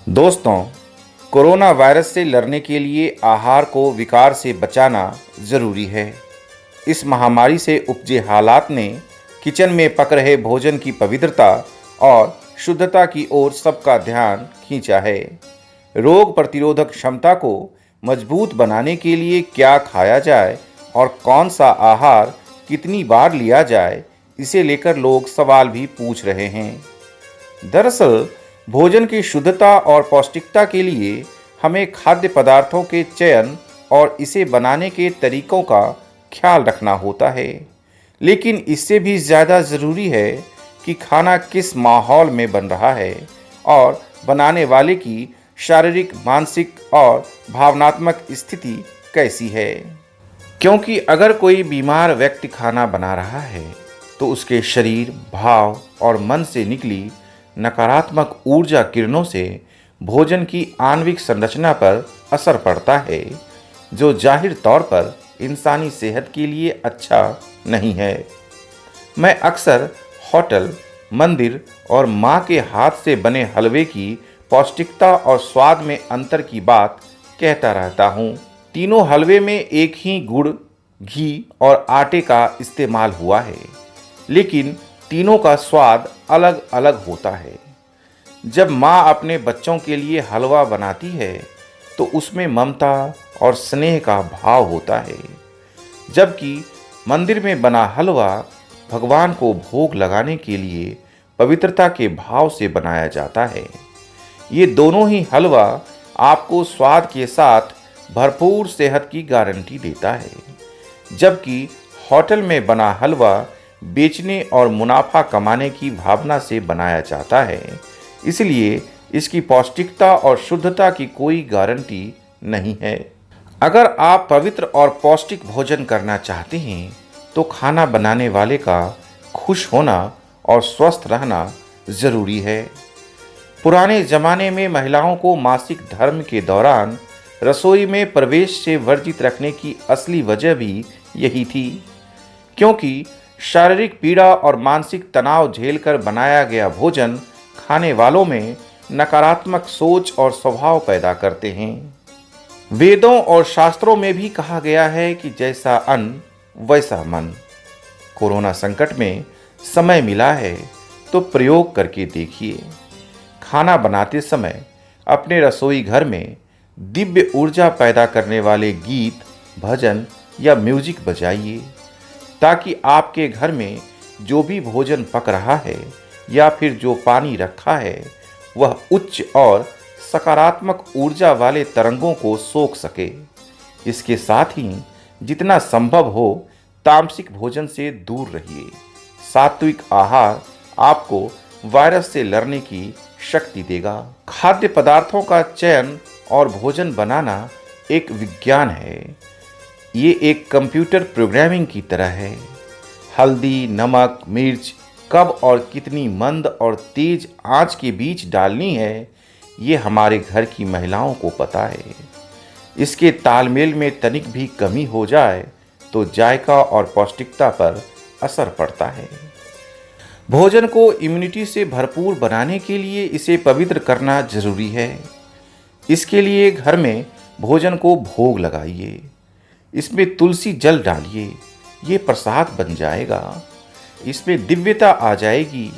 दोस्तों, corona virus से लड़ने के लिए आहार को विकार से बचाना ज़रूरी है। इस महामारी से उपजे हालात ने किचन में पक रहे भोजन की पवित्रता और शुद्धता की ओर सबका ध्यान खींचा है। रोग प्रतिरोधक क्षमता को मजबूत बनाने के लिए क्या खाया जाए और कौन सा आहार कितनी बार लिया जाए, इसे लेकर लोग सवाल भी पूछ रहे हैं। दरअसल भोजन की शुद्धता और पौष्टिकता के लिए हमें खाद्य पदार्थों के चयन और इसे बनाने के तरीकों का ख्याल रखना होता है। लेकिन इससे भी ज़्यादा ज़रूरी है कि खाना किस माहौल में बन रहा है और बनाने वाले की शारीरिक, मानसिक और भावनात्मक स्थिति कैसी है। क्योंकि अगर कोई बीमार व्यक्ति खाना बना रहा है तो उसके शरीर, भाव और मन से निकली नकारात्मक ऊर्जा किरणों से भोजन की आणविक संरचना पर असर पड़ता है, जो जाहिर तौर पर इंसानी सेहत के लिए अच्छा नहीं है। मैं अक्सर होटल, मंदिर और माँ के हाथ से बने हलवे की पौष्टिकता और स्वाद में अंतर की बात कहता रहता हूँ। तीनों हलवे में एक ही गुड़, घी और आटे का इस्तेमाल हुआ है, लेकिन तीनों का स्वाद अलग अलग होता है। जब माँ अपने बच्चों के लिए हलवा बनाती है तो उसमें ममता और स्नेह का भाव होता है, जबकि मंदिर में बना हलवा भगवान को भोग लगाने के लिए पवित्रता के भाव से बनाया जाता है। ये दोनों ही हलवा आपको स्वाद के साथ भरपूर सेहत की गारंटी देता है, जबकि होटल में बना हलवा बेचने और मुनाफा कमाने की भावना से बनाया जाता है, इसलिए इसकी पौष्टिकता और शुद्धता की कोई गारंटी नहीं है। अगर आप पवित्र और पौष्टिक भोजन करना चाहते हैं तो खाना बनाने वाले का खुश होना और स्वस्थ रहना ज़रूरी है। पुराने ज़माने में महिलाओं को मासिक धर्म के दौरान रसोई में प्रवेश से वर्जित रखने की असली वजह भी यही थी, क्योंकि शारीरिक पीड़ा और मानसिक तनाव झेलकर बनाया गया भोजन खाने वालों में नकारात्मक सोच और स्वभाव पैदा करते हैं। वेदों और शास्त्रों में भी कहा गया है कि जैसा अन्न वैसा मन। कोरोना संकट में समय मिला है तो प्रयोग करके देखिए। खाना बनाते समय अपने रसोई घर में दिव्य ऊर्जा पैदा करने वाले गीत, भजन या म्यूजिक बजाइए, ताकि आपके घर में जो भी भोजन पक रहा है या फिर जो पानी रखा है वह उच्च और सकारात्मक ऊर्जा वाले तरंगों को सोख सके। इसके साथ ही जितना संभव हो तामसिक भोजन से दूर रहिए। सात्विक आहार आपको वायरस से लड़ने की शक्ति देगा। खाद्य पदार्थों का चयन और भोजन बनाना एक विज्ञान है। ये एक कंप्यूटर प्रोग्रामिंग की तरह है। हल्दी, नमक, मिर्च कब और कितनी मंद और तेज आंच के बीच डालनी है, ये हमारे घर की महिलाओं को पता है। इसके तालमेल में तनिक भी कमी हो जाए तो जायका और पौष्टिकता पर असर पड़ता है। भोजन को इम्यूनिटी से भरपूर बनाने के लिए इसे पवित्र करना जरूरी है। इसके लिए घर में भोजन को भोग लगाइए, इसमें तुलसी जल डालिए, ये प्रसाद बन जाएगा, इसमें दिव्यता आ जाएगी।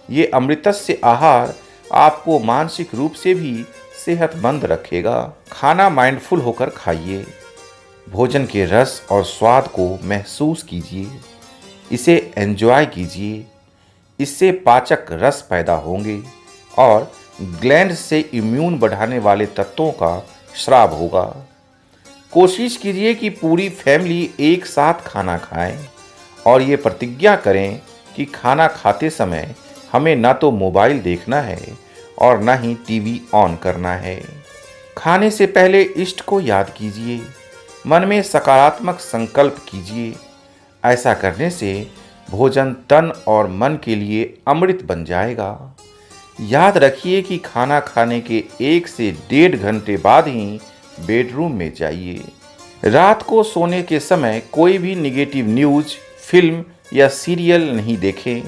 ये अमृतस्य आहार आपको मानसिक रूप से भी सेहतमंद रखेगा। खाना माइंडफुल होकर खाइए। भोजन के रस और स्वाद को महसूस कीजिए, इसे एंजॉय कीजिए। इससे पाचक रस पैदा होंगे और ग्लैंड से इम्यून बढ़ाने वाले तत्वों का स्राव होगा। कोशिश कीजिए कि पूरी फैमिली एक साथ खाना खाएं और ये प्रतिज्ञा करें कि खाना खाते समय हमें ना तो मोबाइल देखना है और ना ही टीवी ऑन करना है। खाने से पहले इष्ट को याद कीजिए, मन में सकारात्मक संकल्प कीजिए। ऐसा करने से भोजन तन और मन के लिए अमृत बन जाएगा। याद रखिए कि खाना खाने के 1 से 1.5 घंटे बाद ही बेडरूम में जाइए। रात को सोने के समय कोई भी नेगेटिव न्यूज़, फिल्म या सीरियल नहीं देखें,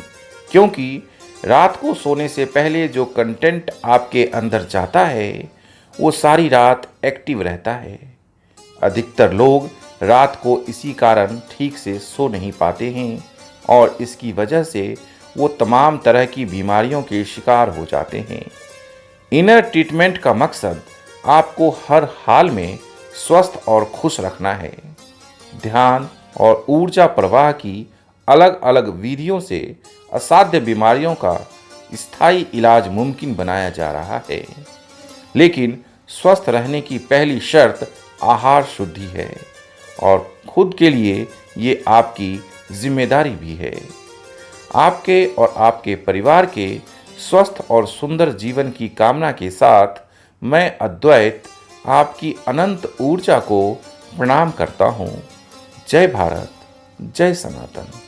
क्योंकि रात को सोने से पहले जो कंटेंट आपके अंदर जाता है वो सारी रात एक्टिव रहता है। अधिकतर लोग रात को इसी कारण ठीक से सो नहीं पाते हैं और इसकी वजह से वो तमाम तरह की बीमारियों के शिकार हो जाते हैं। इनर ट्रीटमेंट का मकसद आपको हर हाल में स्वस्थ और खुश रखना है। ध्यान और ऊर्जा प्रवाह की अलग अलग विधियों से असाध्य बीमारियों का स्थायी इलाज मुमकिन बनाया जा रहा है। लेकिन स्वस्थ रहने की पहली शर्त आहार शुद्धि है और खुद के लिए ये आपकी जिम्मेदारी भी है। आपके और आपके परिवार के स्वस्थ और सुंदर जीवन की कामना के साथ मैं अद्वैत आपकी अनंत ऊर्जा को प्रणाम करता हूँ। जय भारत, जय सनातन।